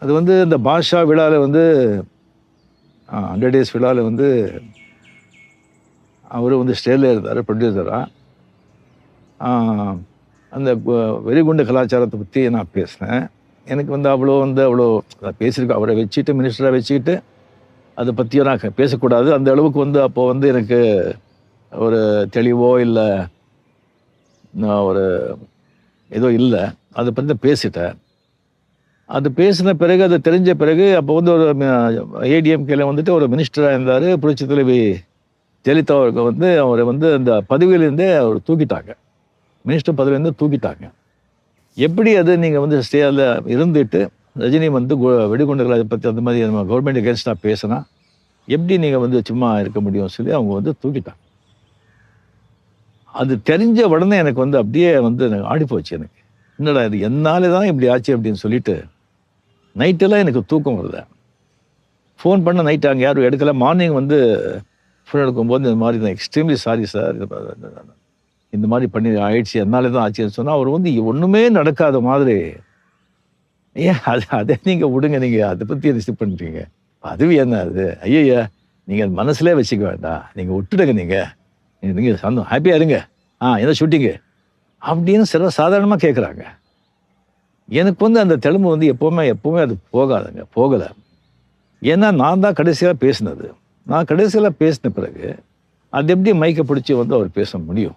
அது வந்து இந்த பாஷா விழாவில் வந்து 100 டேஸ் விழாவில் வந்து அவர் வந்து ஸ்டேஜில் இருந்தார் ப்ரொடியூசராக. அந்த வெறிகுண்டு கலாச்சாரத்தை பற்றி நான் பேசினேன். எனக்கு வந்து அவ்வளோ பேசியிருக்கேன். அவரை வச்சுட்டு மினிஸ்டராக வச்சுக்கிட்டு அதை பற்றியும் நான் பேசக்கூடாது. அந்த அளவுக்கு வந்து அப்போ வந்து எனக்கு ஒரு தெளிவோ இல்லை ஒரு ஏதோ இல்லை. அதை பற்றி தான் பேசிட்டேன். அது பேசின பிறகு அது தெரிஞ்ச பிறகு அப்போ வந்து ஒரு ஏடிஎம்கேல வந்துட்டு ஒரு மினிஸ்டராக இருந்தார். புரட்சி தலைவி ஜெயலலிதா அவர்கள் வந்து அவரை வந்து அந்த பதவியிலேருந்தே அவர் தூக்கிட்டாங்க. மினிஸ்டர் பதவியிலேருந்து தூக்கிட்டாங்க. எப்படி அது நீங்கள் வந்து ஸ்டேஜில் இருந்துட்டு ரஜினி வந்து வெடிகுண்டுகளை பற்றி அந்த மாதிரி நம்ம கவர்மெண்ட் அகேன்ஸ்டாக பேசினா எப்படி நீங்கள் வந்து சும்மா இருக்க முடியும்னு சொல்லி அவங்க வந்து தூக்கிட்டாங்க. அது தெரிஞ்ச உடனே எனக்கு வந்து அப்படியே வந்து எனக்கு ஆடிப்போச்சு. எனக்கு என்னடா இது என்னாலே தான் இப்படி ஆச்சு அப்படின்னு சொல்லிட்டு நைட்டெல்லாம் எனக்கு தூக்கம் வருது. ஃபோன் பண்ண நைட்டு அங்கே யாரும் எடுக்கல. மார்னிங் வந்து ஃபோன் எடுக்கும்போது இந்த மாதிரி தான் எக்ஸ்ட்ரீம்லி சாரி சார், இந்த மாதிரி பண்ணி ஆயிடுச்சு, என்னாலே தான் ஆச்சுன்னு சொன்னால் அவர் வந்து ஒன்றுமே நடக்காத மாதிரி ஏன் அதை நீங்கள் விடுங்க, நீங்கள் அதை பற்றி ரிசீவ் பண்ணுறீங்க, அதுவும் என்ன அது ஐயா நீங்கள் மனசுலேயே வச்சுக்க வேண்டாம், நீங்கள் விட்டுடுங்க, நீங்கள் ஹாப்பியாக இருங்க, என்ன ஷூட்டிங்கு அப்படின்னு சாதாரணமாக கேட்குறாங்க. எனக்கு வந்து அந்த தெலுங்கு வந்து எப்போவுமே அது போகலை. ஏன்னா நான் தான் கடைசியாக பேசினது. நான் கடைசியில் பேசின பிறகு அது எப்படி மைக்கை பிடிச்சி வந்து அவர் பேச முடியும்?